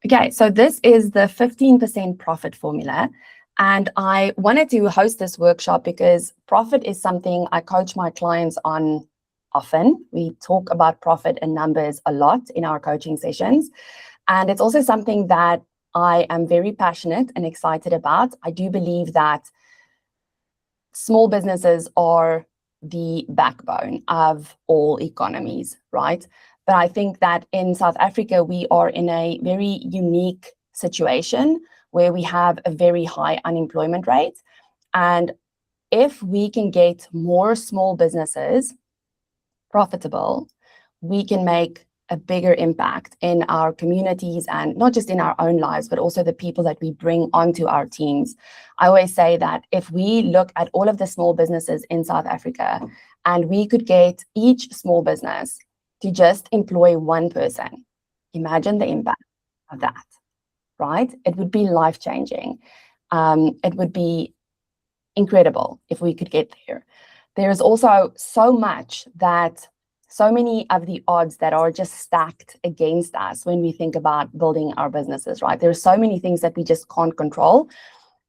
Okay, so this is the 15% profit formula. And I wanted to host this workshop because profit is something I coach my clients on often. We talk about profit and numbers a lot in our coaching sessions. And it's also something that I am very passionate and excited about. I do believe that small businesses are the backbone of all economies, right? But I think that in South Africa, we are in a very unique situation where we have a very high unemployment rate. And if we can get more small businesses profitable, we can make a bigger impact in our communities and not just in our own lives, but also the people that we bring onto our teams. I always say that if we look at all of the small businesses in South Africa and we could get each small business to just employ one person, imagine the impact of that, right? It would be life-changing. It would be incredible if we could get there. There's also so many of the odds that are just stacked against us when we think about building our businesses, right? There's so many things that we just can't control.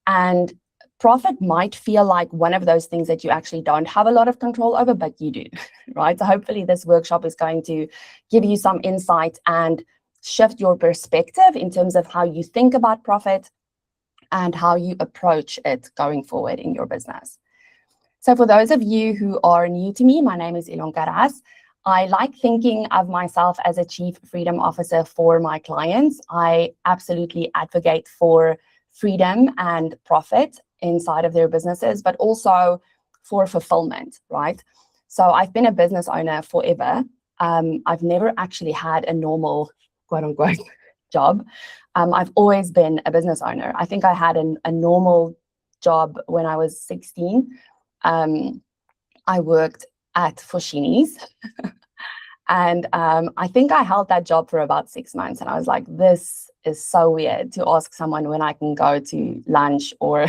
And profit might feel like one of those things that you actually don't have a lot of control over, but you do, right? So hopefully this workshop is going to give you some insight and shift your perspective in terms of how you think about profit and how you approach it going forward in your business. So for those of you who are new to me, my name is Ilonka Ras. I like thinking of myself as a Chief Freedom Officer for my clients. I absolutely advocate for freedom and profit inside of their businesses, but also for fulfillment, right? So I've been a business owner forever. I've never actually had a normal, quote unquote, job. I've always been a business owner. I think I had a normal job when I was 16. I worked at Foschini's and I think I held that job for about 6 months, and I was like, this is so weird to ask someone when I can go to lunch, or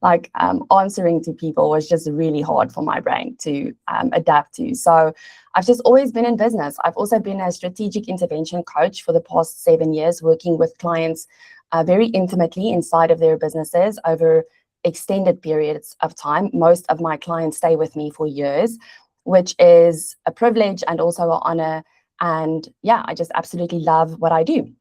like answering to people was just really hard for my brain to adapt to. So I've just always been in business. I've also been a strategic intervention coach for the past 7 years, working with clients very intimately inside of their businesses over extended periods of time. Most of my clients stay with me for years, which is a privilege and also an honor. And yeah, I just absolutely love what I do.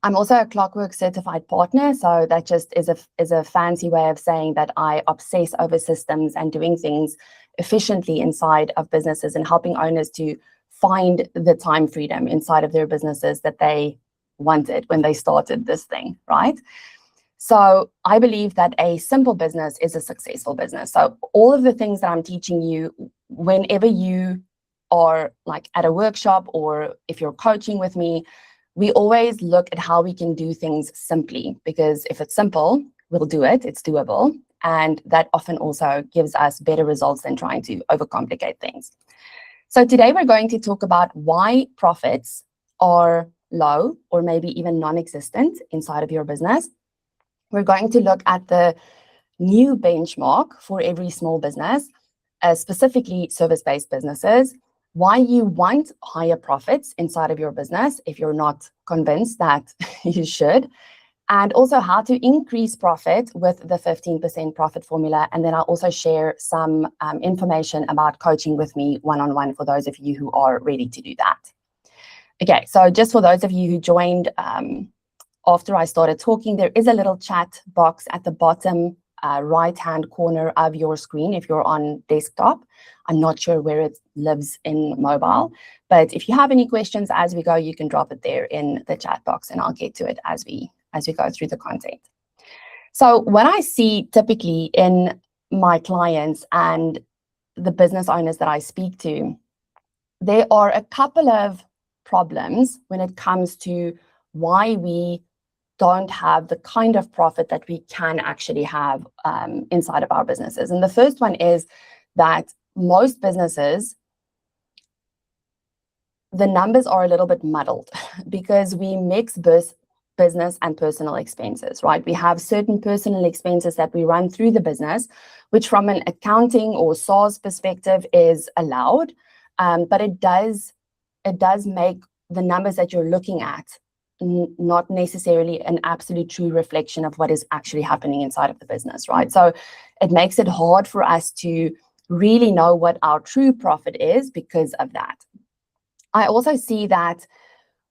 I'm also a Clockwork certified partner, so that just is a fancy way of saying that I obsess over systems and doing things efficiently inside of businesses and helping owners to find the time freedom inside of their businesses that they wanted when they started this thing, right? So I believe that a simple business is a successful business. So all of the things that I'm teaching you, whenever you are like at a workshop or if you're coaching with me, we always look at how we can do things simply, because if it's simple, we'll do it, it's doable. And that often also gives us better results than trying to overcomplicate things. So today we're going to talk about why profits are low or maybe even non-existent inside of your business. We're going to look at the new benchmark for every small business, specifically service-based businesses, why you want higher profits inside of your business if you're not convinced that you should, and also how to increase profit with the 15% profit formula. And then I'll also share some information about coaching with me one-on-one for those of you who are ready to do that. Okay, so just for those of you who joined after I started talking, there is a little chat box at the bottom right-hand corner of your screen if you're on desktop. I'm not sure where it lives in mobile, but if you have any questions as we go, you can drop it there in the chat box and I'll get to it as we go through the content. So what I see typically in my clients and the business owners that I speak to, there are a couple of problems when it comes to why we don't have the kind of profit that we can actually have inside of our businesses. And the first one is that most businesses, the numbers are a little bit muddled because we mix business and personal expenses, right? We have certain personal expenses that we run through the business, which from an accounting or SaaS perspective is allowed, but it does make the numbers that you're looking at not necessarily an absolute true reflection of what is actually happening inside of the business, right? So it makes it hard for us to really know what our true profit is because of that. I also see that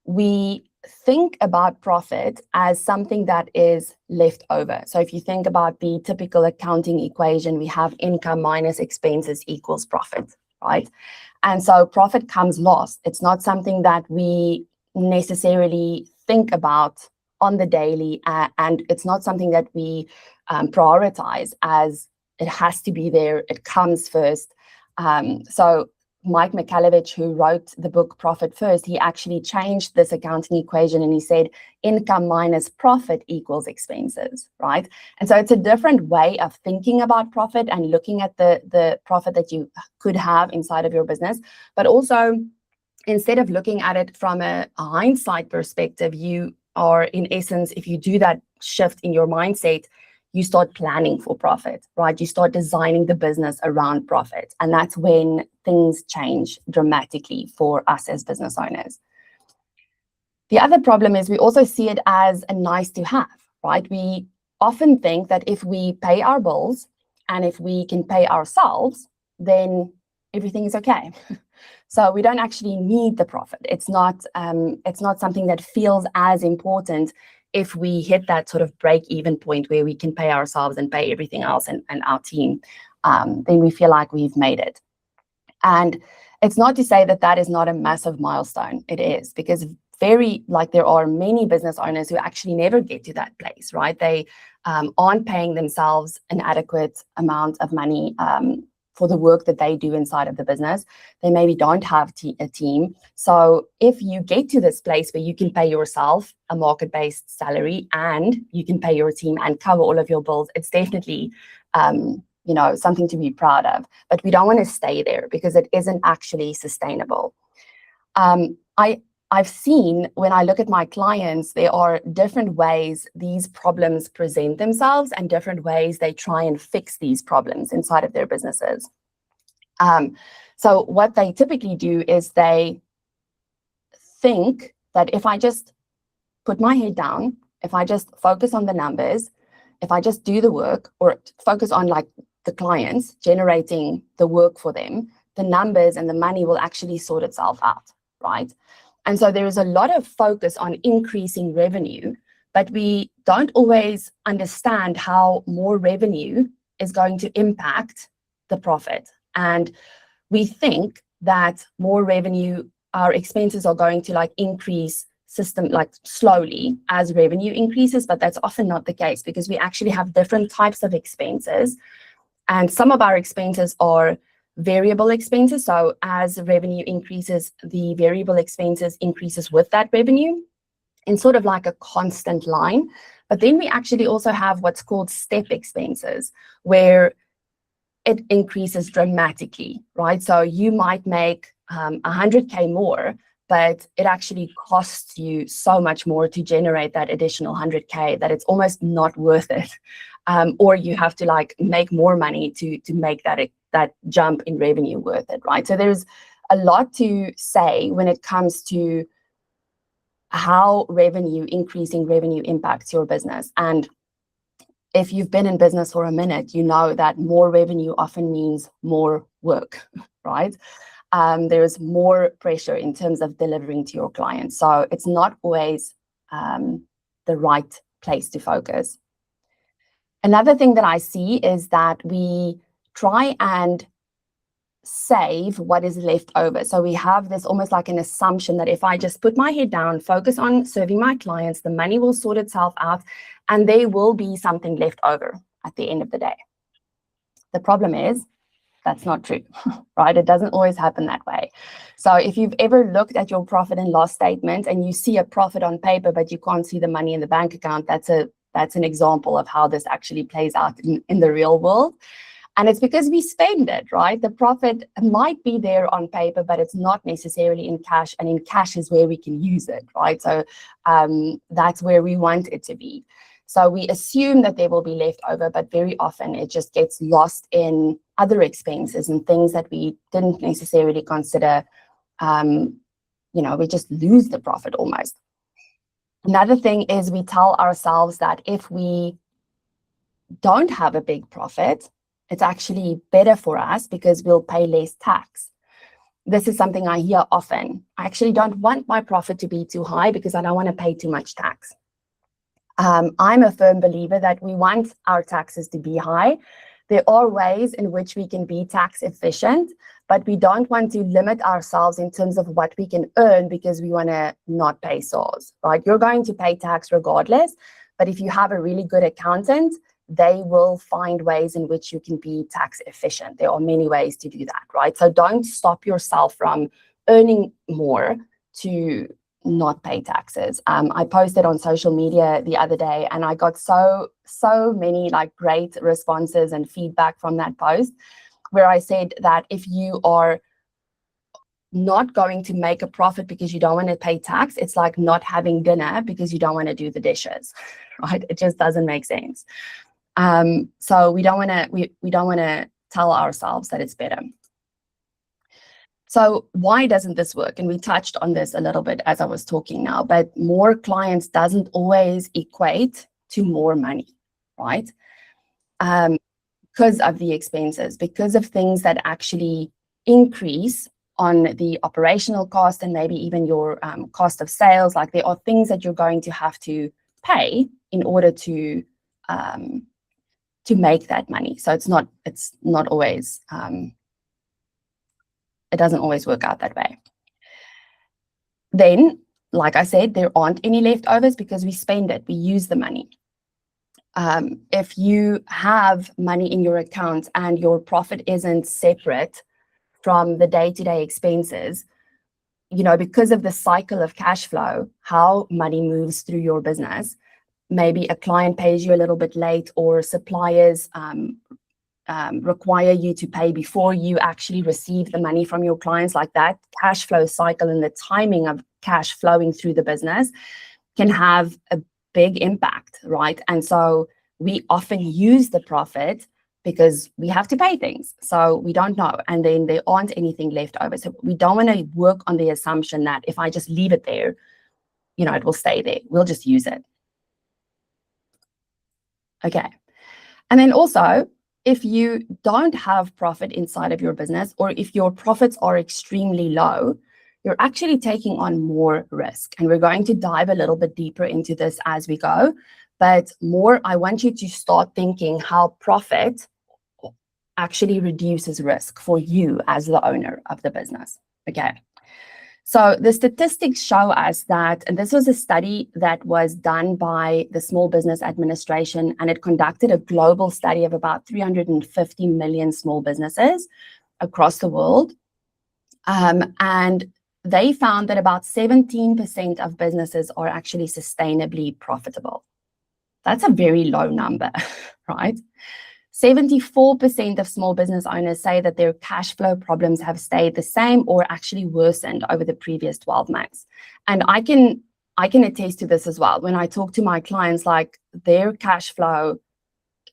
we think about profit as something that is left over. So if you think about the typical accounting equation, we have income minus expenses equals profit, right? And so profit comes last. It's not something that we necessarily think about on the daily, and it's not something that we prioritize as it has to be there. It comes first. So Mike Michalowicz, who wrote the book Profit First, he actually changed this accounting equation and he said income minus profit equals expenses, right? And so it's a different way of thinking about profit and looking at the profit that you could have inside of your business. But also, instead of looking at it from a hindsight perspective, you are, in essence, if you do that shift in your mindset, you start planning for profit, right? You start designing the business around profit. And that's when things change dramatically for us as business owners. The other problem is we also see it as a nice to have, right? We often think that if we pay our bills and if we can pay ourselves, then everything is okay. So we don't actually need the profit. It's not something that feels as important if we hit that sort of break-even point where we can pay ourselves and pay everything else and our team, then we feel like we've made it. And it's not to say that that is not a massive milestone. It is, because there are many business owners who actually never get to that place, right? They aren't paying themselves an adequate amount of money for the work that they do inside of the business. They maybe don't have a team. So if you get to this place where you can pay yourself a market-based salary and you can pay your team and cover all of your bills, it's definitely something to be proud of. But we don't want to stay there because it isn't actually sustainable. I've seen, when I look at my clients, there are different ways these problems present themselves and different ways they try and fix these problems inside of their businesses. So what they typically do is they think that if I just put my head down, if I just focus on the numbers, if I just do the work or focus on like the clients generating the work for them, the numbers and the money will actually sort itself out, right? And so there is a lot of focus on increasing revenue, but we don't always understand how more revenue is going to impact the profit. And we think that more revenue, our expenses are going to increase slowly as revenue increases, but that's often not the case because we actually have different types of expenses. And some of our expenses are variable expenses. So as revenue increases, the variable expenses increases with that revenue in sort of like a constant line. But then we actually also have what's called step expenses, where it increases dramatically, right? So you might make 100K more, but it actually costs you so much more to generate that additional 100K that it's almost not worth it. Or you have to make more money to make that jump in revenue worth it, right? So there's a lot to say when it comes to how increasing revenue impacts your business. And if you've been in business for a minute, you know that more revenue often means more work, right? There's more pressure in terms of delivering to your clients. So it's not always the right place to focus. Another thing that I see is that we try and save what is left over. So we have this almost like an assumption that if I just put my head down, focus on serving my clients, the money will sort itself out and there will be something left over at the end of the day. The problem is that's not true, right? It doesn't always happen that way. So if you've ever looked at your profit and loss statement and you see a profit on paper, but you can't see the money in the bank account, that's an example of how this actually plays out in the real world. And it's because we spend it, right? The profit might be there on paper, but it's not necessarily in cash. And in cash is where we can use it, right? So that's where we want it to be. So we assume that there will be left over, but very often it just gets lost in other expenses and things that we didn't necessarily consider. We just lose the profit almost. Another thing is we tell ourselves that if we don't have a big profit, it's actually better for us because we'll pay less tax. This is something I hear often. I actually don't want my profit to be too high because I don't want to pay too much tax. I'm a firm believer that we want our taxes to be high. There are ways in which we can be tax efficient, but we don't want to limit ourselves in terms of what we can earn because we want to not pay SARS, right? You're going to pay tax regardless, but if you have a really good accountant, they will find ways in which you can be tax efficient. There are many ways to do that, right? So don't stop yourself from earning more to not pay taxes. I posted on social media the other day and I got so many like great responses and feedback from that post where I said that if you are not going to make a profit because you don't want to pay tax, it's like not having dinner because you don't want to do the dishes, right? It just doesn't make sense. So we don't want to tell ourselves that it's better. So why doesn't this work? And we touched on this a little bit as I was talking now, but more clients doesn't always equate to more money, right? Because of the expenses, because of things that actually increase on the operational cost and maybe even your cost of sales. Like there are things that you're going to have to pay in order to make that money. So it's not always it doesn't always work out that way. Then, like I said, there aren't any leftovers because we spend it, we use the money. If you have money in your account and your profit isn't separate from the day-to-day expenses, you know, because of the cycle of cash flow, how money moves through your business, maybe a client pays you a little bit late or suppliers require you to pay before you actually receive the money from your clients. Like that cash flow cycle and the timing of cash flowing through the business can have a big impact, right? And so we often use the profit because we have to pay things. So we don't know. And then there aren't anything left over. So we don't want to work on the assumption that if I just leave it there, you know, it will stay there. We'll just use it. Okay. And then also, if you don't have profit inside of your business, or if your profits are extremely low, you're actually taking on more risk. And we're going to dive a little bit deeper into this as we go. But more, I want you to start thinking how profit actually reduces risk for you as the owner of the business. Okay. So the statistics show us that, and this was a study that was done by the Small Business Administration, and it conducted a global study of about 350 million small businesses across the world. And they found that about 17% of businesses are actually sustainably profitable. That's a very low number, right? 74% of small business owners say that their cash flow problems have stayed the same or actually worsened over the previous 12 months. And I can attest to this as well. When I talk to my clients, like their cash flow,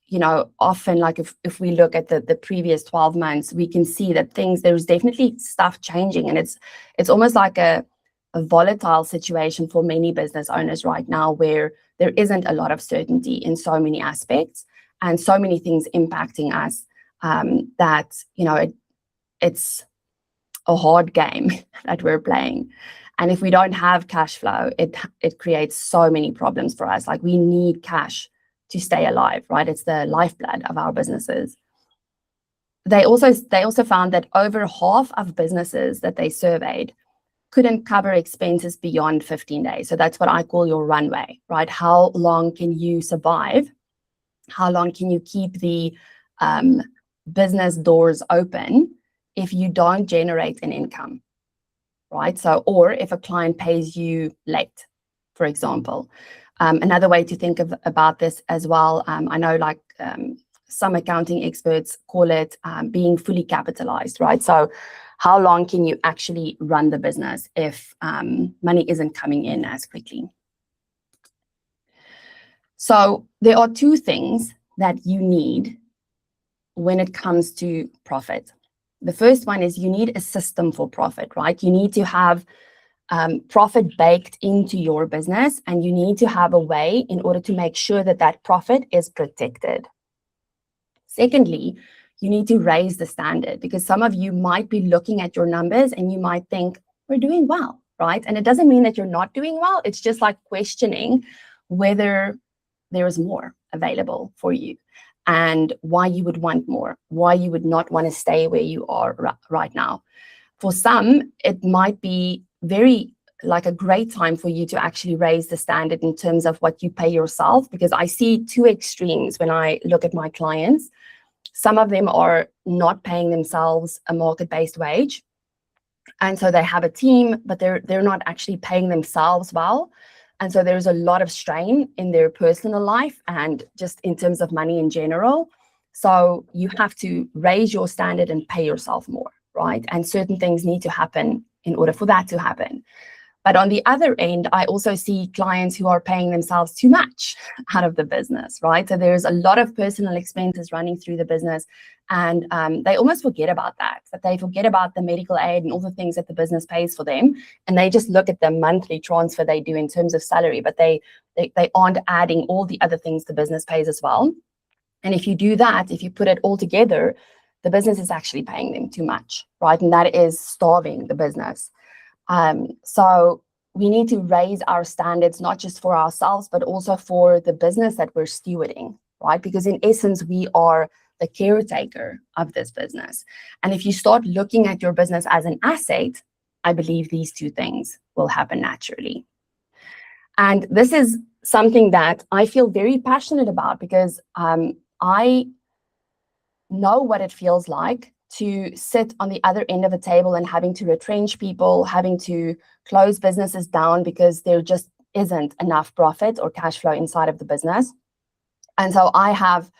you know, often like if we look at the previous 12 months, we can see that there's definitely stuff changing. And it's almost like a volatile situation for many business owners right now where there isn't a lot of certainty in so many aspects. And so many things impacting us that, you know, it's a hard game that we're playing. And if we don't have cash flow, it creates so many problems for us. Like we need cash to stay alive, right? It's the lifeblood of our businesses. They also found that over half of businesses that they surveyed couldn't cover expenses beyond 15 days. So that's what I call your runway, right? How long can you survive? How long can you keep the business doors open if you don't generate an income, right? So, or if a client pays you late, for example. Another way to think about this as well, I know like some accounting experts call it being fully capitalized, right? So how long can you actually run the business if money isn't coming in as quickly? So there are two things that you need when it comes to profit. The first one is you need a system for profit, right? You need to have profit baked into your business, and you need to have a way in order to make sure that that profit is protected. Secondly, you need to raise the standard, because some of you might be looking at your numbers and you might think, we're doing well, right? And it doesn't mean that you're not doing well. It's just like questioning whether there is more available for you and why you would want more, why you would not want to stay where you are right now. For some, it might be very like a great time for you to actually raise the standard in terms of what you pay yourself, because I see two extremes when I look at my clients. Some of them are not paying themselves a market-based wage, and so they have a team, but they're not actually paying themselves well. And so there's a lot of strain in their personal life and just in terms of money in general. So you have to raise your standard and pay yourself more, right? And certain things need to happen in order for that to happen. But on the other end, I also see clients who are paying themselves too much out of the business, right? So there's a lot of personal expenses running through the business, and they almost forget about that they forget about the medical aid and all the things that the business pays for them. And they just look at the monthly transfer they do in terms of salary, but they aren't adding all the other things the business pays as well. And if you do that, if you put it all together, the business is actually paying them too much, right? And that is starving the business. So we need to raise our standards, not just for ourselves, but also for the business that we're stewarding, right? Because in essence, we are the caretaker of this business. And if you start looking at your business as an asset, I believe these two things will happen naturally. And this is something that I feel very passionate about, because I know what it feels like to sit on the other end of a table and having to retrench people, having to close businesses down because there just isn't enough profit or cash flow inside of the business. And so I have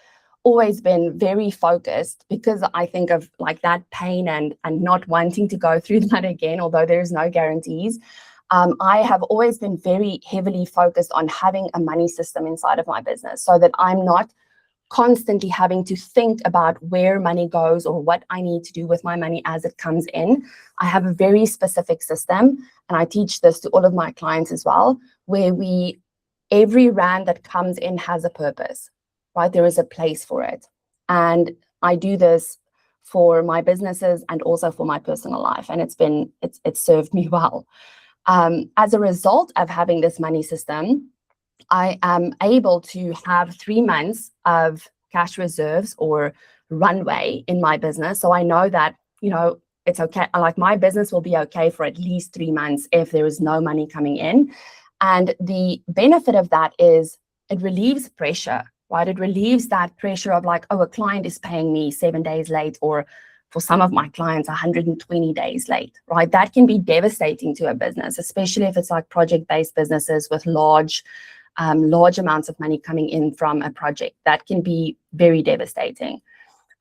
always been very focused, because I think of like that pain and not wanting to go through that again, although there's no guarantees. I have always been very heavily focused on having a money system inside of my business, so that I'm not constantly having to think about where money goes or what I need to do with my money as it comes in. I have a very specific system, and I teach this to all of my clients as well, where every rand that comes in has a purpose, right? There is a place for it. And I do this for my businesses and also for my personal life. And it's served me well. As a result of having this money system, I am able to have 3 months of cash reserves or runway in my business. So I know that, it's okay. Like, my business will be okay for at least 3 months if there is no money coming in. And the benefit of that is it relieves pressure, right? It relieves that pressure of like, oh, a client is paying me 7 days late, or for some of my clients, 120 days late, right? That can be devastating to a business, especially if it's like project-based businesses with large amounts of money coming in from a project. That can be very devastating.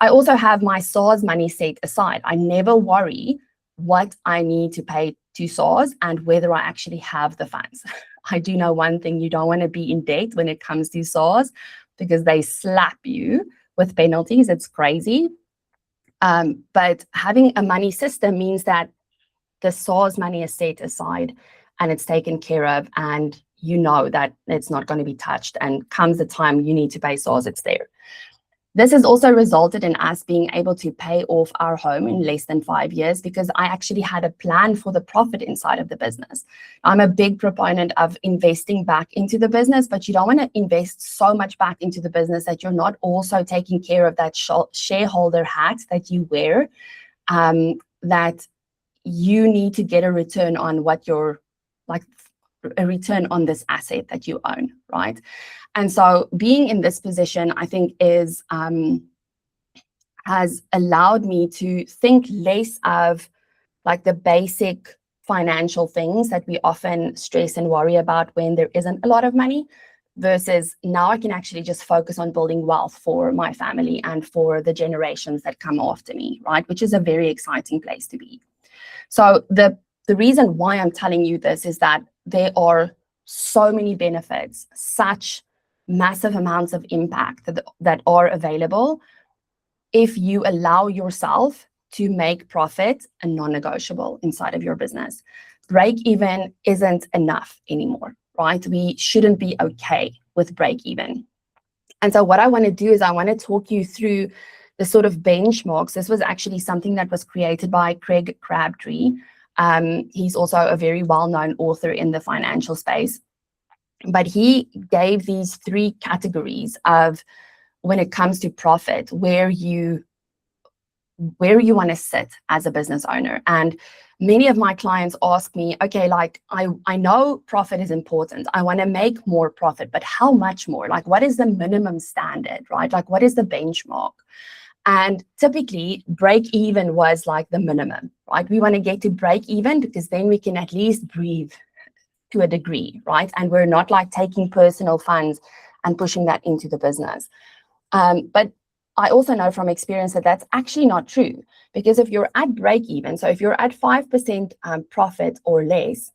I also have my SARS money set aside. I never worry what I need to pay to SARS and whether I actually have the funds. I do know one thing: you don't want to be in debt when it comes to SARS, because they slap you with penalties. It's crazy. But having a money system means that the SARS money is set aside and it's taken care of, and you know that it's not going to be touched, and comes the time you need to pay SARS, it's there. This has also resulted in us being able to pay off our home in less than 5 years, because I actually had a plan for the profit inside of the business. I'm a big proponent of investing back into the business, but you don't want to invest so much back into the business that you're not also taking care of that shareholder hat that you wear, that you need to get a return on what you're like, a return on this asset that you own, right? And so being in this position, I think, has allowed me to think less of like the basic financial things that we often stress and worry about when there isn't a lot of money, versus now I can actually just focus on building wealth for my family and for the generations that come after me, right? Which is a very exciting place to be. So the reason why I'm telling you this is that there are so many benefits, such massive amounts of impact that are available if you allow yourself to make profit a non-negotiable inside of your business. break even isn't enough anymore, right? We shouldn't be okay with break even. And so what I want to do is I want to talk you through the sort of benchmarks. This was actually something that was created by Craig Crabtree. He's also a very well-known author in the financial space. But he gave these 3 categories of, when it comes to profit, where you want to sit as a business owner. And many of my clients ask me, okay, like I know profit is important. I want to make more profit, but how much more? Like, what is the minimum standard, right? Like, what is the benchmark? And typically, break even was like the minimum, right? We want to get to break even because then we can at least breathe to a degree, right? And we're not like taking personal funds and pushing that into the business. But I also know from experience that that's actually not true, because if you're at break even, so if you're at 5% profit or less,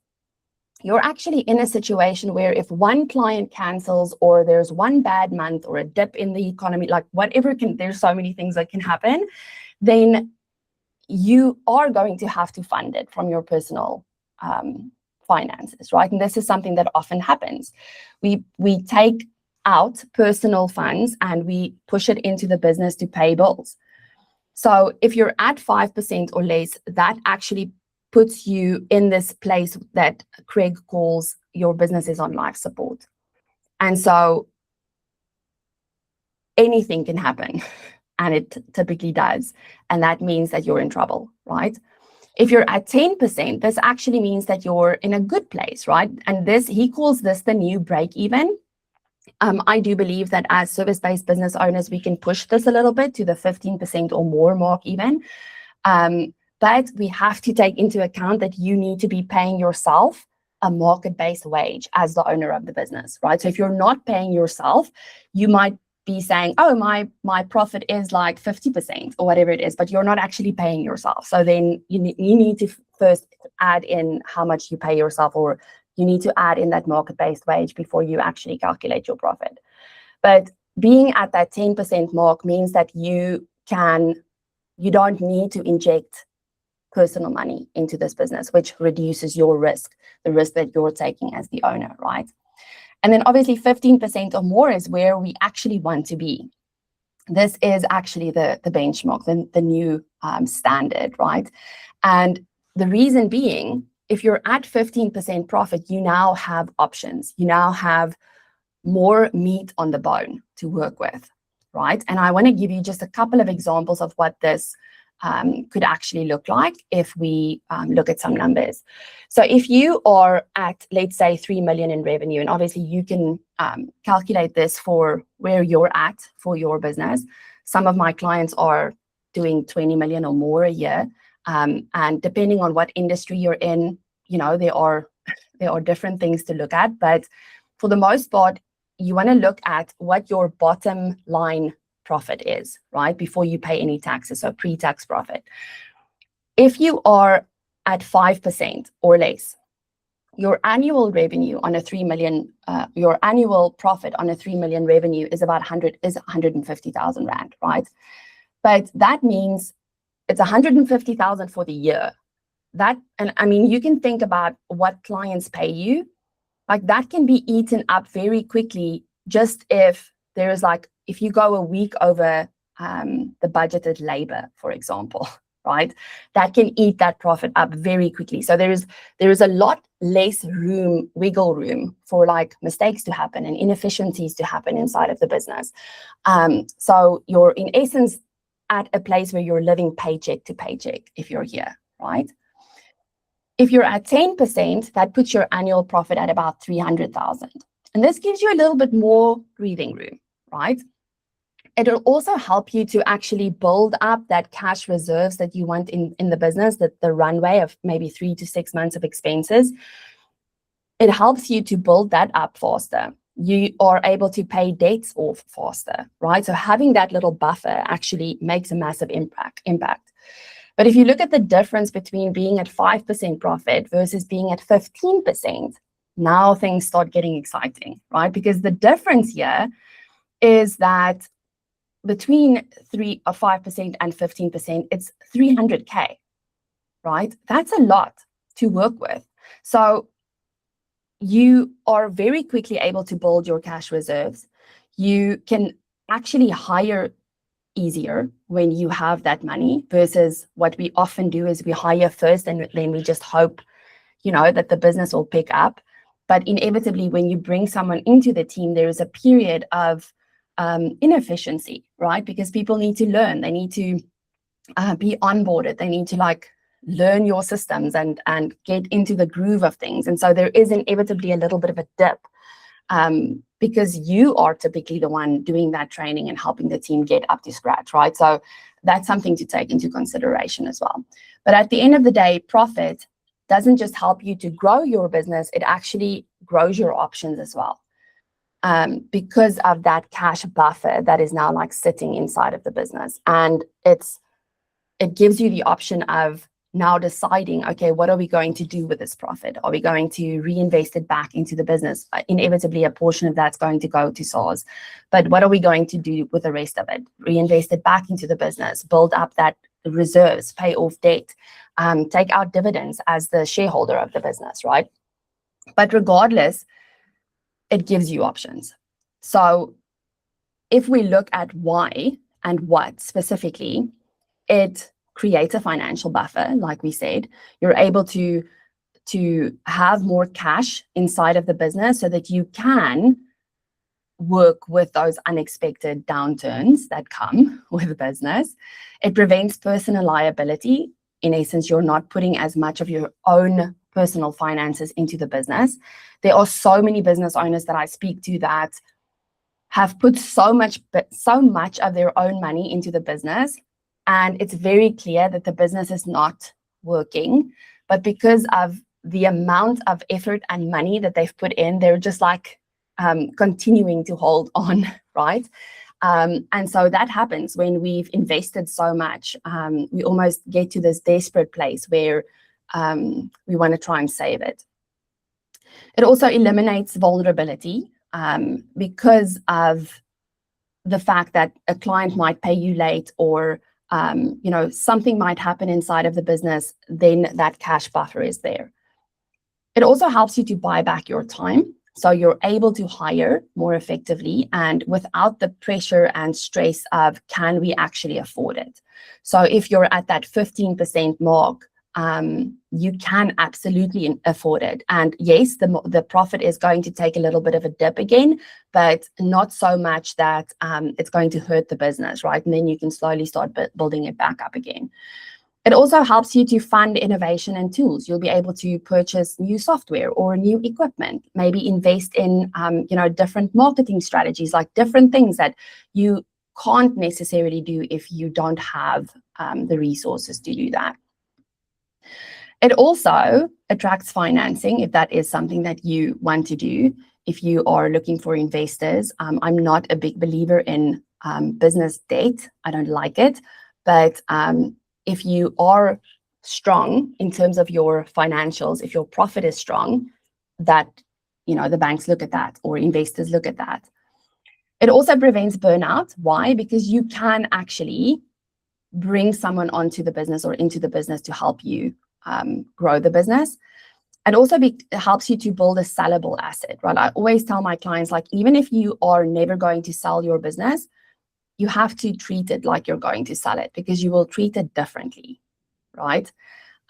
you're actually in a situation where if one client cancels, or there's one bad month, or a dip in the economy, like whatever there's so many things that can happen, then you are going to have to fund it from your personal finances, right? And this is something that often happens. We take out personal funds and we push it into the business to pay bills. So if you're at 5% or less, that actually puts you in this place that Craig calls your business is on life support. And so anything can happen, and it typically does. And that means that you're in trouble, right? If you're at 10%, this actually means that you're in a good place, right? And he calls this the new break even. I do believe that as service-based business owners, we can push this a little bit to the 15% or more mark even. But we have to take into account that you need to be paying yourself a market-based wage as the owner of the business, right? So if you're not paying yourself, you might be saying, oh, my profit is like 50% or whatever it is, but you're not actually paying yourself. So then you need to first add in how much you pay yourself, or you need to add in that market-based wage before you actually calculate your profit. But being at that 10% mark means that you don't need to inject personal money into this business, which reduces your risk, the risk that you're taking as the owner, right? And then obviously 15% or more is where we actually want to be. This is actually the benchmark, the new standard, right? And the reason being, if you're at 15% profit, you now have options. You now have more meat on the bone to work with, right? And I want to give you just a couple of examples of what this could actually look like if we look at some numbers. So if you are at, let's say, 3 million in revenue, and obviously you can calculate this for where you're at for your business. Some of my clients are doing 20 million or more a year. And depending on what industry you're in, there are different things to look at. But for the most part, you want to look at what your bottom line profit is, right? Before you pay any taxes, so pre-tax profit. If you are at 5% or less, your annual revenue on a 3 million, your annual profit on a 3 million revenue is about 150,000 Rand, right? But that means it's 150,000 for the year. And I mean, you can think about what clients pay you, like that can be eaten up very quickly. Just if you go a week over the budgeted labor, for example, right? That can eat that profit up very quickly. So there is a lot less wiggle room for like mistakes to happen and inefficiencies to happen inside of the business. So you're in essence at a place where you're living paycheck to paycheck if you're here, right? If you're at 10%, that puts your annual profit at about 300,000. And this gives you a little bit more breathing room, right? It'll also help you to actually build up that cash reserves that you want in the business, that the runway of maybe 3 to 6 months of expenses. It helps you to build that up faster. You are able to pay debts off faster, right? So having that little buffer actually makes a massive impact. But if you look at the difference between being at 5% profit versus being at 15%, now things start getting exciting, right? Because the difference here is that between 5% and 15%, it's 300K, right? That's a lot to work with. So you are very quickly able to build your cash reserves. You can actually hire easier when you have that money, versus what we often do is we hire first and then we just hope, that the business will pick up. But inevitably, when you bring someone into the team, there is a period of inefficiency, right? Because people need to learn, they need to be onboarded, they need to learn your systems and get into the groove of things. And so there is inevitably a little bit of a dip, because you are typically the one doing that training and helping the team get up to scratch, right? So that's something to take into consideration as well. But at the end of the day, profit doesn't just help you to grow your business, it actually grows your options as well. Because of that cash buffer that is now sitting inside of the business. And it gives you the option of now deciding, okay, what are we going to do with this profit? Are we going to reinvest it back into the business? Inevitably, a portion of that's going to go to SARS. But what are we going to do with the rest of it? Reinvest it back into the business, build up that reserves, pay off debt, take out dividends as the shareholder of the business, right? But regardless, it gives you options. So if we look at why and what specifically, it creates a financial buffer. Like we said, you're able to have more cash inside of the business so that you can work with those unexpected downturns that come with the business. It prevents personal liability. In essence, you're not putting as much of your own personal finances into the business. There are so many business owners that I speak to that have put so much of their own money into the business, and it's very clear that the business is not working. But because of the amount of effort and money that they've put in, they're just continuing to hold on, right? And so that happens when we've invested so much. We almost get to this desperate place where we want to try and save it. It also eliminates vulnerability, because of the fact that a client might pay you late, or something might happen inside of the business, then that cash buffer is there. It also helps you to buy back your time. So you're able to hire more effectively and without the pressure and stress of, can we actually afford it? So if you're at that 15% mark, you can absolutely afford it. And yes, the profit is going to take a little bit of a dip again, but not so much that it's going to hurt the business, right? And then you can slowly start building it back up again. It also helps you to fund innovation and tools. You'll be able to purchase new software or new equipment, maybe invest in different marketing strategies, different things that you can't necessarily do if you don't have the resources to do that. It also attracts financing if that is something that you want to do. If you are looking for investors, I'm not a big believer in business debt. I don't like it. But if you are strong in terms of your financials, if your profit is strong, that the banks look at that or investors look at that. It also prevents burnout. Why? Because you can actually bring someone onto the business or into the business to help you grow the business. It also helps you to build a sellable asset, right? I always tell my clients, even if you are never going to sell your business, you have to treat it like you're going to sell it, because you will treat it differently, right?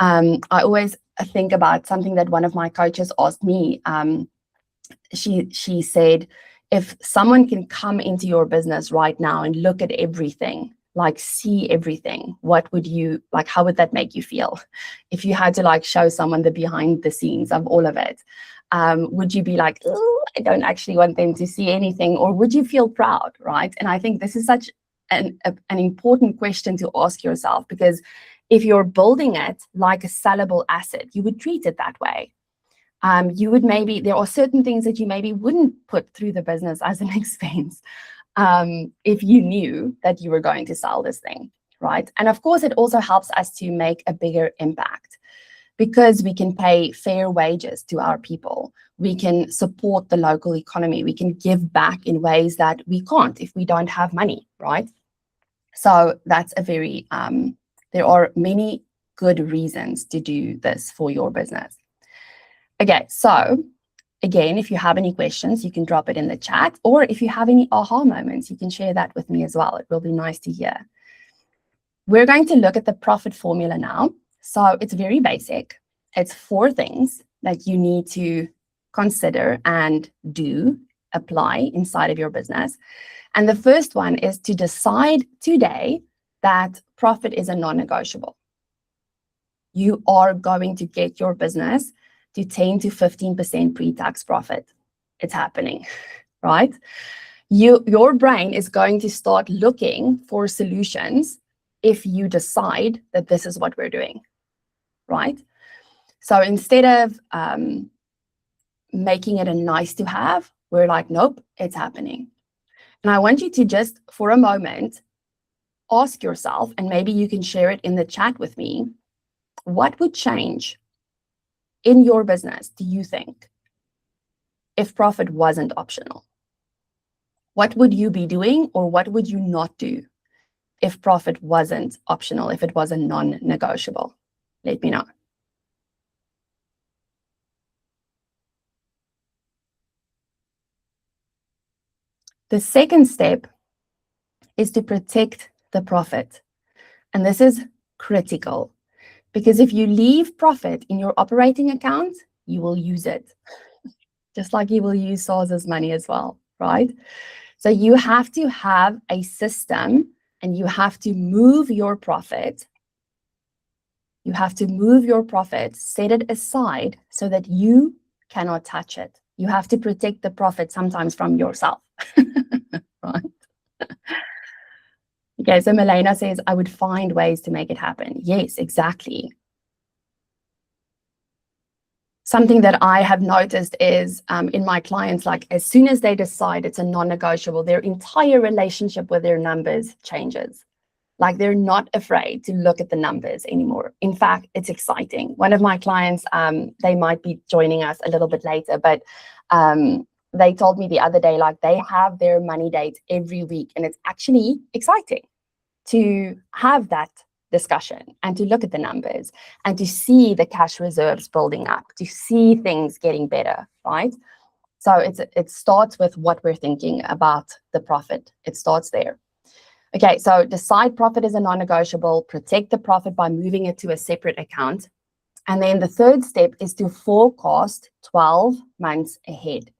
I always think about something that one of my coaches asked me. She said, if someone can come into your business right now and look at everything, see everything, how would that make you feel? If you had to show someone the behind the scenes of all of it, would you be oh, I don't actually want them to see anything, or would you feel proud, right? And I think this is such an important question to ask yourself, because if you're building it like a sellable asset, you would treat it that way. There are certain things that you maybe wouldn't put through the business as an expense, if you knew that you were going to sell this thing, right? And of course, it also helps us to make a bigger impact, because we can pay fair wages to our people. We can support the local economy. We can give back in ways that we can't if we don't have money, right? So that's there are many good reasons to do this for your business. Okay, so again, if you have any questions, you can drop it in the chat, or if you have any aha moments, you can share that with me as well. It will be nice to hear. We're going to look at the profit formula now. So it's very basic. It's 4 things that you need to consider and apply inside of your business. And the first one is to decide today that profit is a non-negotiable. You are going to get your business to 10 to 15% pre-tax profit. It's happening, right? Your brain is going to start looking for solutions if you decide that this is what we're doing, right? So instead of making it a nice to have, we're like, nope, it's happening. And I want you to just, for a moment, ask yourself, and maybe you can share it in the chat with me, what would change in your business, do you think, if profit wasn't optional? What would you be doing, or what would you not do if profit wasn't optional, if it was a non-negotiable? Let me know. The second step is to protect the profit. And this is critical, because if you leave profit in your operating account, you will use it, just like you will use SARS's money as well, right? So you have to have a system, and you have to move your profit. You have to move your profit, set it aside so that you cannot touch it. You have to protect the profit sometimes from yourself, right? Okay, so Milena says, I would find ways to make it happen. Yes, exactly. Something that I have noticed is in my clients, like as soon as they decide it's a non-negotiable, their entire relationship with their numbers changes. Like they're not afraid to look at the numbers anymore. In fact, it's exciting. One of my clients, they might be joining us a little bit later, but they told me the other day, like they have their money dates every week, and it's actually exciting to have that discussion and to look at the numbers and to see the cash reserves building up, to see things getting better, right? So it starts with what we're thinking about the profit. It starts there. Okay, so decide profit is a non-negotiable, protect the profit by moving it to a separate account. And then the third step is to forecast 12 months ahead.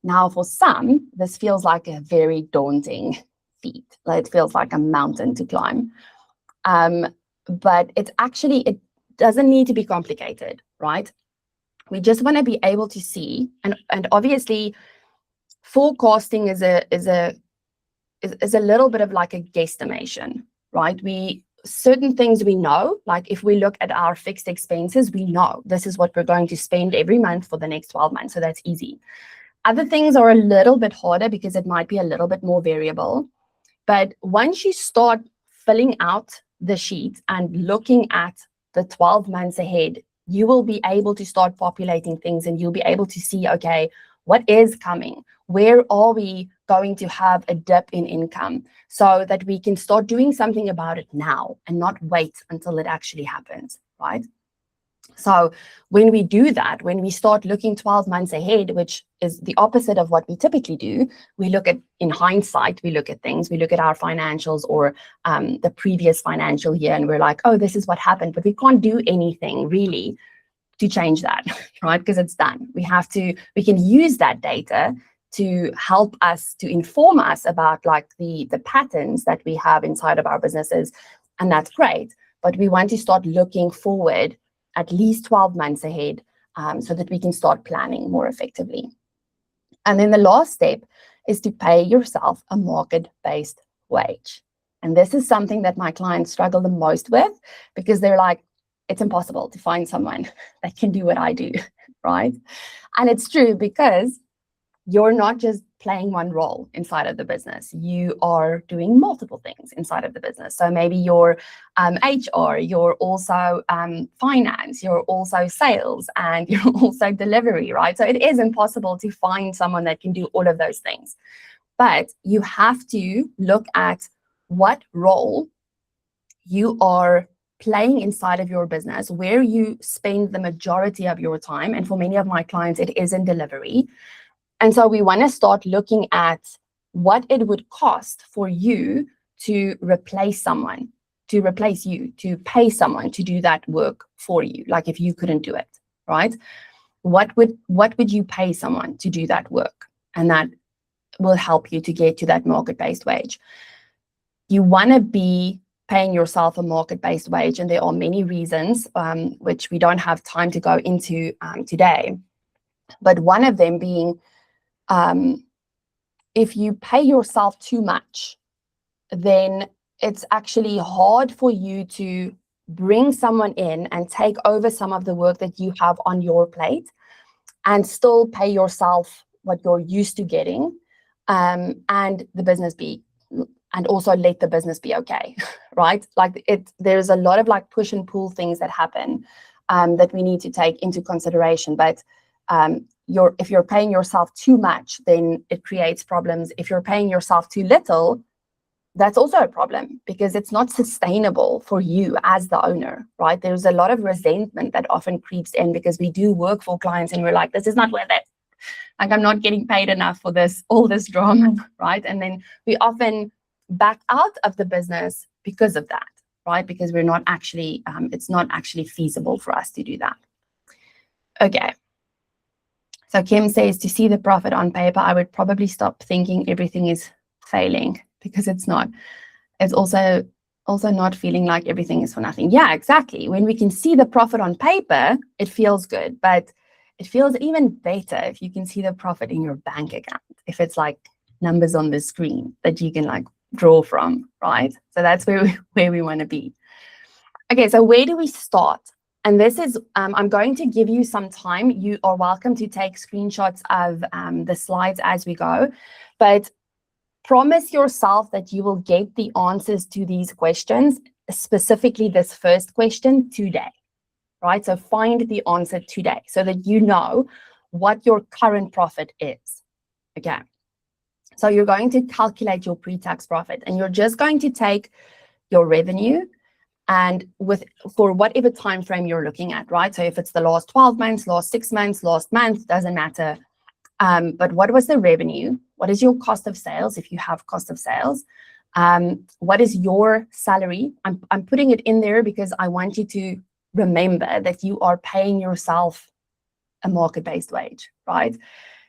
Now, for some, this feels like a very daunting feat. It feels like a mountain to climb. But it's actually, it doesn't need to be complicated, right? We just want to be able to see, and obviously forecasting is a little bit of like a guesstimation, right? Certain things we know, like if we look at our fixed expenses, we know this is what we're going to spend every month for the next 12 months. So that's easy. Other things are a little bit harder because it might be a little bit more variable. But once you start filling out the sheet and looking at the 12 months ahead, you will be able to start populating things, and you'll be able to see, okay, what is coming? Where are we going to have a dip in income, so that we can start doing something about it now and not wait until it actually happens, right? So when we do that, when we start looking 12 months ahead, which is the opposite of what we typically do, we look at, in hindsight, we look at things, we look at our financials or the previous financial year, and we're like, oh, this is what happened, but we can't do anything really to change that, right? Because it's done. We can use that data to help us, to inform us about like the patterns that we have inside of our businesses, and that's great. But we want to start looking forward at least 12 months ahead, so that we can start planning more effectively. And then the last step is to pay yourself a market-based wage. And this is something that my clients struggle the most with, because they're like, it's impossible to find someone that can do what I do, right? And it's true, because you're not just playing one role inside of the business. You are doing multiple things inside of the business. So maybe you're HR, you're also finance, you're also sales, and you're also delivery, right? So it is impossible to find someone that can do all of those things. But you have to look at what role you are playing inside of your business, where you spend the majority of your time. And for many of my clients, it is in delivery. And so we want to start looking at what it would cost for you to replace someone, to replace you, to pay someone to do that work for you. Like if you couldn't do it, right? What would you pay someone to do that work? And that will help you to get to that market-based wage. You want to be paying yourself a market-based wage, and there are many reasons, which we don't have time to go into today. But one of them being, if you pay yourself too much, then it's actually hard for you to bring someone in and take over some of the work that you have on your plate and still pay yourself what you're used to getting, and the business be, and also let the business be okay, right? Like there's a lot of like push and pull things that happen that we need to take into consideration. But if you're paying yourself too much, then it creates problems. If you're paying yourself too little, that's also a problem, because it's not sustainable for you as the owner, right? There's a lot of resentment that often creeps in because we do work for clients and we're like, this is not worth it. Like, I'm not getting paid enough for this, all this drama, right? And then we often back out of the business because of that, right? Because we're not actually, it's not actually feasible for us to do that. Okay. So Kim says, to see the profit on paper, I would probably stop thinking everything is failing, because it's not. It's also not feeling like everything is for nothing. Yeah, exactly. When we can see the profit on paper, it feels good, but it feels even better if you can see the profit in your bank account, if it's like numbers on the screen that you can like draw from, right? So that's where we want to be. Okay, so where do we start? And this is, I'm going to give you some time. You are welcome to take screenshots of the slides as we go, but promise yourself that you will get the answers to these questions, specifically this first question, today, right? So find the answer today so that you know what your current profit is. Okay. So you're going to calculate your pre-tax profit, and you're just going to take your revenue and for whatever time frame you're looking at, right? So if it's the last 12 months, last 6 months, last month, doesn't matter. But what was the revenue? What is your cost of sales if you have cost of sales? What is your salary? I'm putting it in there because I want you to remember that you are paying yourself a market-based wage, right?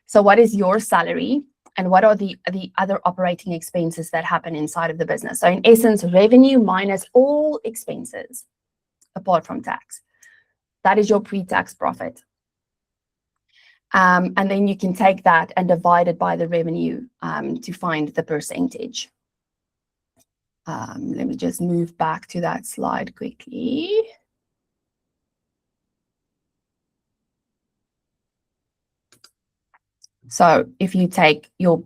So what is your salary, and what are the other operating expenses that happen inside of the business? So in essence, revenue minus all expenses apart from tax. That is your pre-tax profit. And then you can take that and divide it by the revenue to find the percentage. Let me just move back to that slide quickly. So if you take your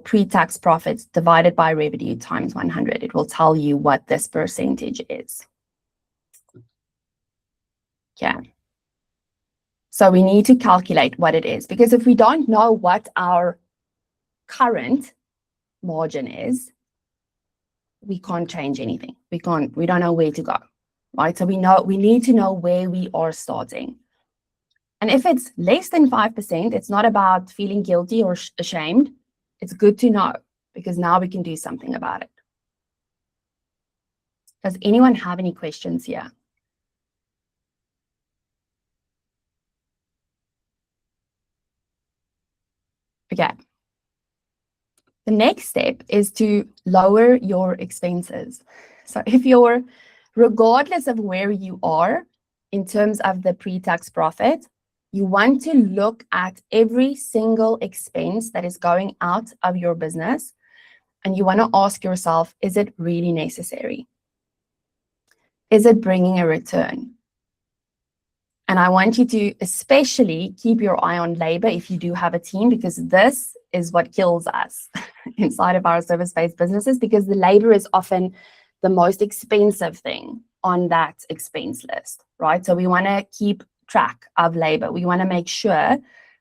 pre-tax profits divided by revenue times 100, it will tell you what this percentage is. Yeah. So we need to calculate what it is, because if we don't know what our current margin is, we can't change anything. We don't know where to go, right? So we need to know where we are starting. And if it's less than 5%, it's not about feeling guilty or ashamed. It's good to know, because now we can do something about it. Does anyone have any questions here? Okay. The next step is to lower your expenses. So if you're, regardless of where you are in terms of the pre-tax profit, you want to look at every single expense that is going out of your business, and you want to ask yourself, is it really necessary? Is it bringing a return? And I want you to especially keep your eye on labor if you do have a team, because this is what kills us inside of our service-based businesses, because the labor is often the most expensive thing on that expense list, right? So we want to keep track of labor. We want to make sure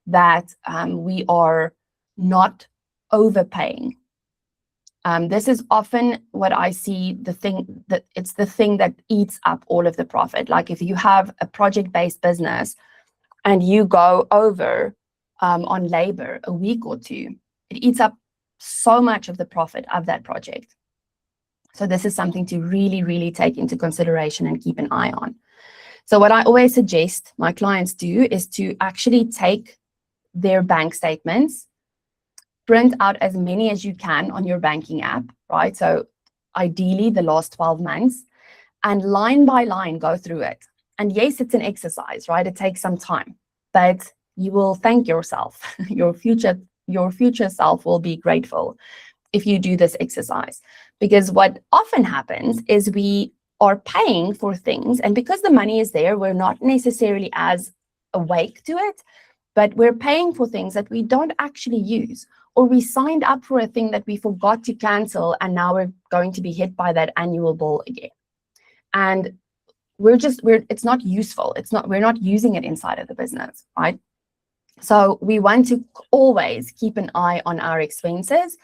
that we are not overpaying This is often what I see, it's the thing that eats up all of the profit. Like if you have a project-based business and you go over on labor a week or two, it eats up so much of the profit of that project. So this is something to really, really take into consideration and keep an eye on. So what I always suggest my clients do is to actually take their bank statements, print out as many as you can on your banking app, right? So ideally the last 12 months, and line by line go through it. And yes, it's an exercise, right? It takes some time, but you will thank yourself. Your future self will be grateful if you do this exercise. Because what often happens is we are paying for things, and because the money is there, we're not necessarily as awake to it, but we're paying for things that we don't actually use, or we signed up for a thing that we forgot to cancel, and now we're going to be hit by that annual bill again. And it's not useful. We're not using it inside of the business, right? So we want to always keep an eye on our expenses,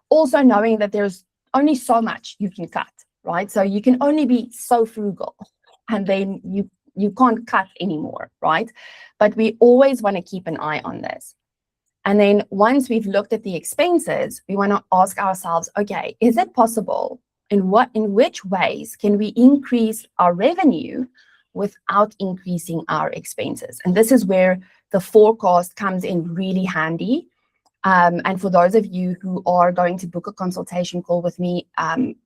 also knowing that there's only so much you can cut, right? So you can only be so frugal, and then you can't cut anymore, right? But we always want to keep an eye on this. And then once we've looked at the expenses, we want to ask ourselves, okay, is it possible? In which ways can we increase our revenue without increasing our expenses? And this is where the forecast comes in really handy. And for those of you who are going to book a consultation call with me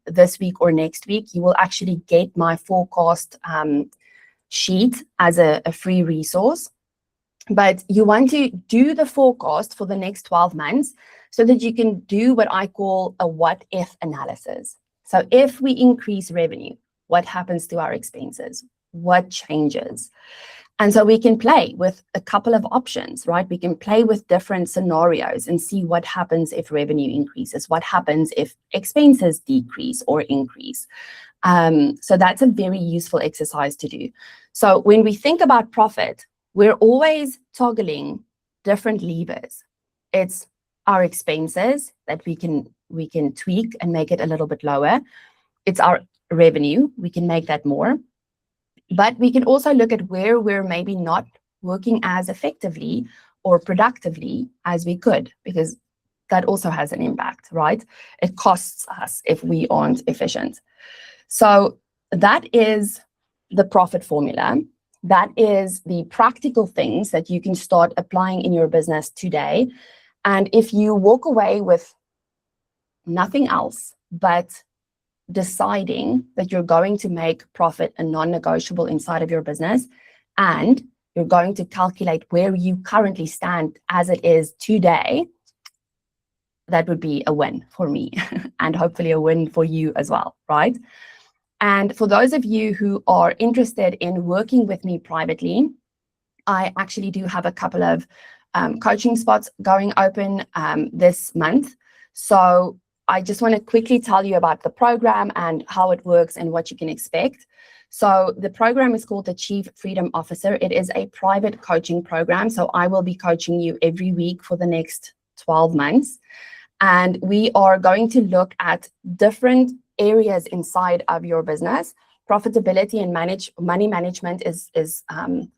this week or next week, you will actually get my forecast sheet as a free resource. But you want to do the forecast for the next 12 months so that you can do what I call a what-if analysis. So if we increase revenue, what happens to our expenses? What changes? And so we can play with a couple of options, right? We can play with different scenarios and see what happens if revenue increases, what happens if expenses decrease or increase. So that's a very useful exercise to do. So when we think about profit, we're always toggling different levers. It's our expenses that we can tweak and make it a little bit lower. It's our revenue, we can make that more. But we can also look at where we're maybe not working as effectively or productively as we could, because that also has an impact, right? It costs us if we aren't efficient. So that is the profit formula. That is the practical things that you can start applying in your business today. And if you walk away with nothing else but deciding that you're going to make profit a non-negotiable inside of your business, and you're going to calculate where you currently stand as it is today, that would be a win for me and hopefully a win for you as well, right? And for those of you who are interested in working with me privately, I actually do have a couple of coaching spots going open this month. So I just want to quickly tell you about the program and how it works and what you can expect. So the program is called the Chief Freedom Officer. It is a private coaching program. So I will be coaching you every week for the next 12 months. And we are going to look at different areas inside of your business. Profitability and money management is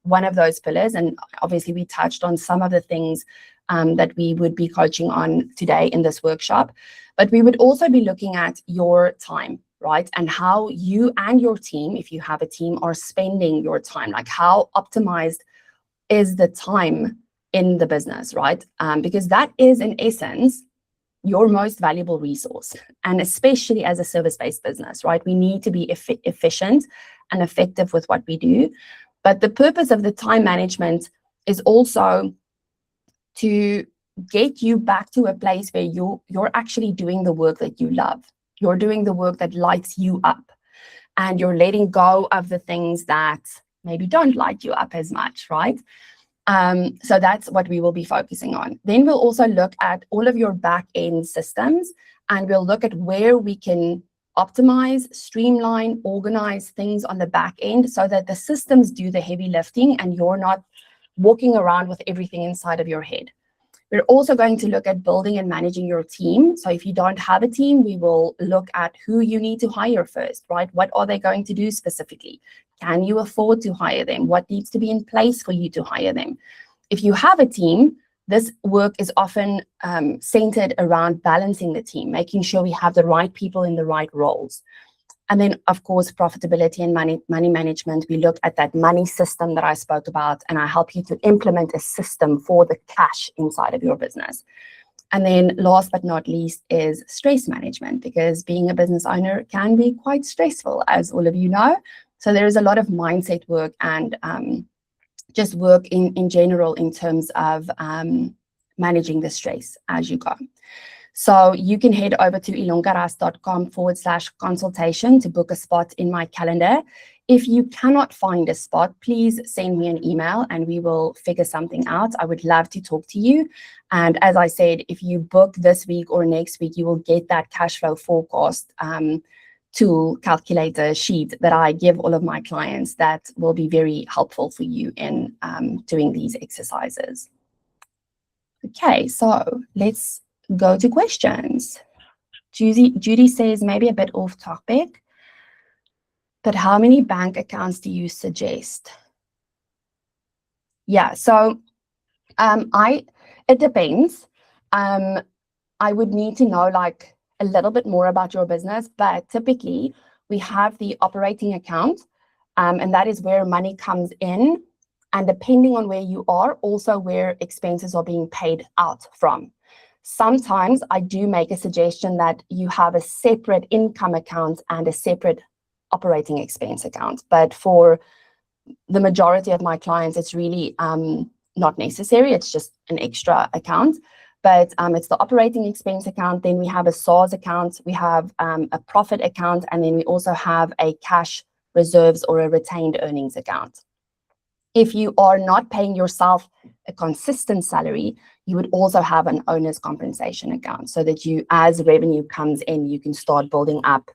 one of those pillars. And obviously we touched on some of the things that we would be coaching on today in this workshop. But we would also be looking at your time, right? And how you and your team, if you have a team, are spending your time. Like how optimized is the time in the business, right? Because that is in essence your most valuable resource. And especially as a service-based business, right? We need to be efficient and effective with what we do. But the purpose of the time management is also to get you back to a place where you're actually doing the work that you love. You're doing the work that lights you up, and you're letting go of the things that maybe don't light you up as much, right? So that's what we will be focusing on. Then we'll also look at all of your back-end systems, and we'll look at where we can optimize, streamline, organize things on the back end so that the systems do the heavy lifting and you're not walking around with everything inside of your head. We're also going to look at building and managing your team. So if you don't have a team, we will look at who you need to hire first, right? What are they going to do specifically? Can you afford to hire them? What needs to be in place for you to hire them? If you have a team, this work is often centered around balancing the team, making sure we have the right people in the right roles. And then, of course, profitability and money management. We look at that money system that I spoke about, and I help you to implement a system for the cash inside of your business. And then last but not least is stress management, because being a business owner can be quite stressful, as all of you know. So there is a lot of mindset work and just work in general in terms of managing the stress as you go. So you can head over to ilongaras.com/consultation to book a spot in my calendar. If you cannot find a spot, please send me an email and we will figure something out. I would love to talk to you. And as I said, if you book this week or next week, you will get that cash flow forecast tool calculator sheet that I give all of my clients that will be very helpful for you in doing these exercises. Okay, so let's go to questions. Judy says, maybe a bit off topic, but how many bank accounts do you suggest? Yeah, so it depends. I would need to know like a little bit more about your business, but typically we have the operating account, and that is where money comes in, and depending on where you are, also where expenses are being paid out from. Sometimes I do make a suggestion that you have a separate income account and a separate operating expense account. But for the majority of my clients, it's really not necessary. It's just an extra account. But it's the operating expense account. Then we have a SARS account. We have a profit account. And then we also have a cash reserves or a retained earnings account. If you are not paying yourself a consistent salary, you would also have an owner's compensation account so that you, as revenue comes in, you can start building up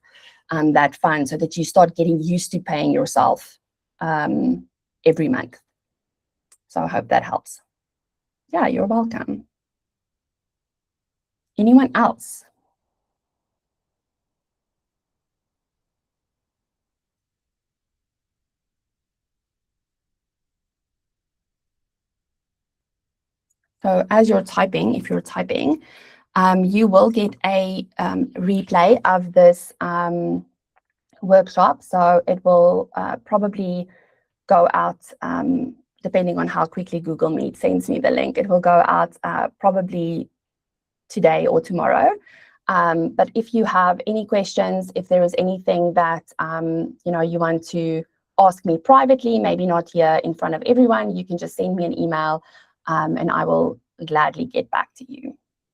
that fund so that you start getting used to paying yourself every month. So I hope that helps. Yeah, you're welcome. Anyone else? So as you're typing, if you're typing, you will get a replay of this workshop. So it will probably go out, depending on how quickly Google Meet sends me the link. It will go out probably today or tomorrow. But if you have any questions, if there is anything that you want to ask me privately, maybe not here in front of everyone, you can just send me an email and I will gladly get back to you.